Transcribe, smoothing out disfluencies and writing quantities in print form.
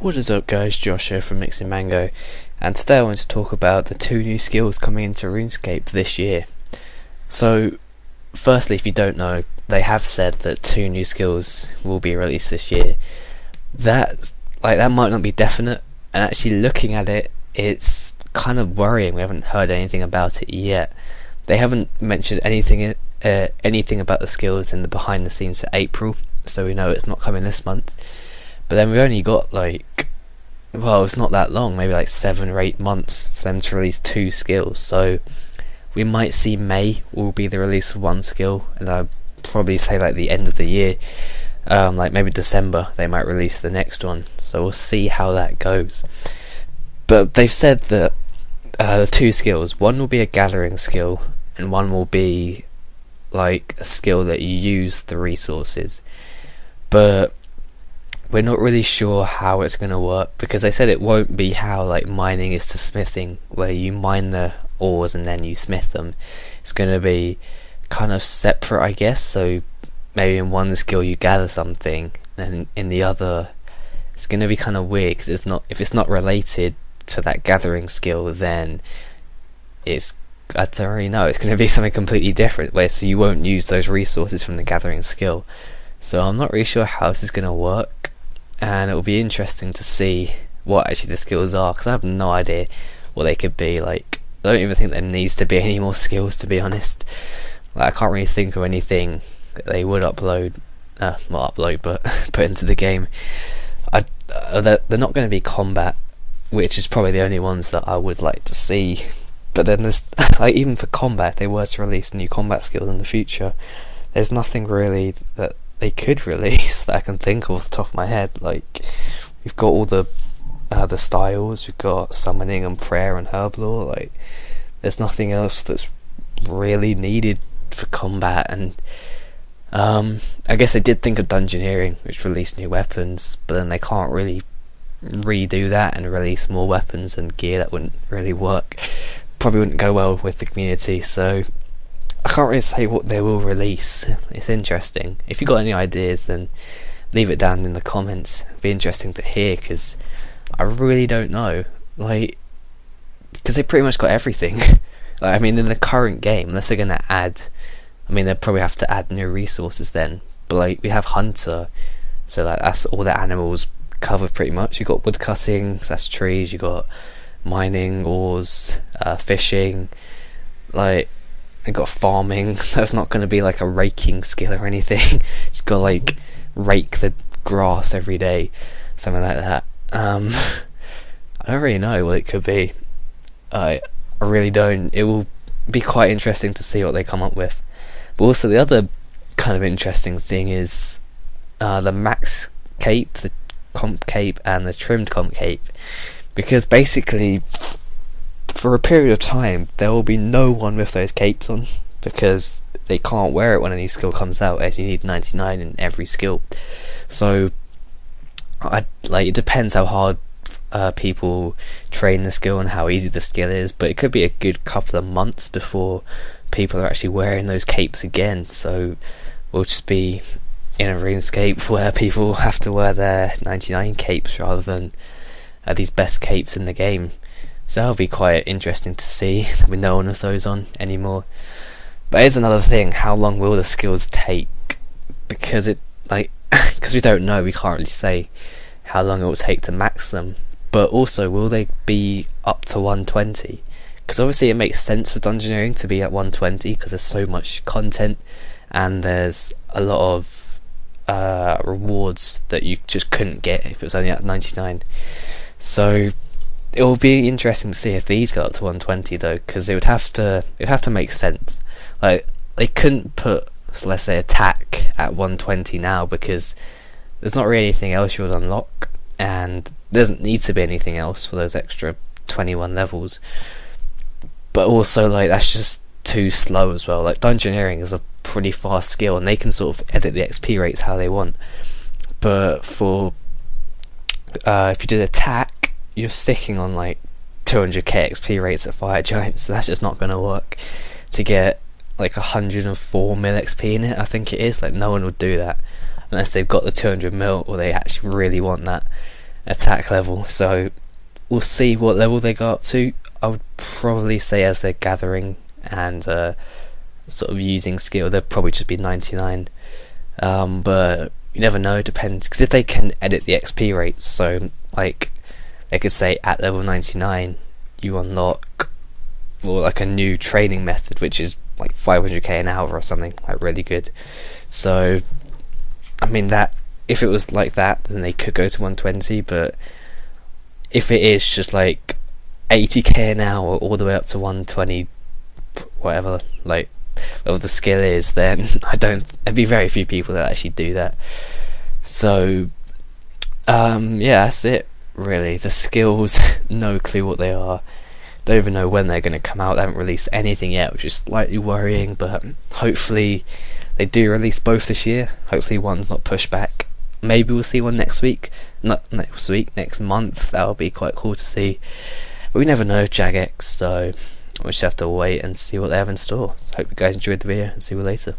What is up guys, Josh here from Mixing Mango, and today I want to talk about the 2 new skills coming into Runescape this year. So, firstly, if you don't know, they have said that 2 new skills will be released this year. That might not be definite, and actually looking at it, it's kind of worrying. We haven't heard anything about it yet. They haven't mentioned anything about the skills in the behind the scenes for April, so we know it's not coming this month. But then we only got it's not that long, maybe 7 or 8 months for them to release 2 skills. So we might see May will be the release of 1 skill, and I'd probably say the end of the year, maybe December they might release the next one. So we'll see how that goes. But they've said that the 2 skills, one will be a gathering skill, and one will be a skill that you use the resources. But we're not really sure how it's going to work, because they said it won't be how mining is to smithing, where you mine the ores and then you smith them. It's going to be kind of separate, I guess. So maybe in one skill you gather something, and in the other it's going to be kind of weird, because if it's not related to that gathering skill, then I don't really know, it's going to be something completely different, so you won't use those resources from the gathering skill. So I'm not really sure how this is going to work, and it will be interesting to see what actually the skills are, because I have no idea what they could be. I don't even think there needs to be any more skills, to be honest. I can't really think of anything that they would put into the game. They're not going to be combat, which is probably the only ones that I would like to see. But then there's even for combat, if they were to release new combat skills in the future, there's nothing really that they could release that I can think of off the top of my head. We've got all the styles, we've got summoning and prayer and herblore. There's nothing else that's really needed for combat. And I guess they did think of dungeoneering, which released new weapons, but then they can't really redo that and release more weapons and gear. That wouldn't really work, probably wouldn't go well with the community. So I can't really say what they will release. It's interesting. If you've got any ideas, then leave it down in the comments. It'd be interesting to hear, because I really don't know. Because they pretty much got everything. In the current game, unless they're going to add, they'll probably have to add new resources then. But we have Hunter, so that's all the animals covered pretty much. You got wood cutting, so that's trees. You got mining, ores, fishing. They got farming, so it's not going to be a raking skill or anything. You've got rake the grass every day, something like that. I don't really know what it could be. I really don't. It will be quite interesting to see what they come up with. But also the other kind of interesting thing is the max cape, the comp cape, and the trimmed comp cape, because basically for a period of time there will be no one with those capes on, because they can't wear it when a new skill comes out, as you need 99 in every skill. So it depends how hard people train the skill and how easy the skill is, but it could be a good couple of months before people are actually wearing those capes again. So we'll just be in a RuneScape where people have to wear their 99 capes rather than these best capes in the game. So that'll be quite interesting to see. There'll be no one of those on anymore. But here's another thing: how long will the skills take? Because because we don't know, we can't really say how long it will take to max them. But also, will they be up to 120? Because obviously it makes sense for dungeoneering to be at 120, because there's so much content and there's a lot of rewards that you just couldn't get if it was only at 99. So it will be interesting to see if these go up to 120 though, because it would have to make sense. They couldn't put, let's say, attack at 120 now, because there's not really anything else you would unlock, and there doesn't need to be anything else for those extra 21 levels. But also that's just too slow as well. Dungeoneering is a pretty fast skill, and they can sort of edit the XP rates how they want. But for if you did attack, you're sticking on 200k XP rates at Fire Giants, so that's just not going to work. To get 104 mil XP in it, I think it is, no one would do that unless they've got the 200 mil or they actually really want that. attack level. So we'll see what level they go up to. I would probably say as they're gathering and sort of using skill, they'll probably just be 99. But you never know, depends, because if they can edit the XP rates, so like they could say at level 99 you unlock like a new training method which is like 500k an hour or something, like really good. So I mean, that if it was like that, then they could go to 120, but if it is just like 80k an hour all the way up to 120, whatever, like whatever the skill is, then there'd be very few people that actually do that. So yeah, that's it really. The skills, no clue what they are, don't even know when they're going to come out. They haven't released anything yet, which is slightly worrying, but hopefully they do release both this year. Hopefully one's not pushed back. Maybe we'll see one next week, not next week, next month. That would be quite cool to see, but we never know, Jagex, so we just have to wait and see what they have in store. So hope you guys enjoyed the video, and see you later.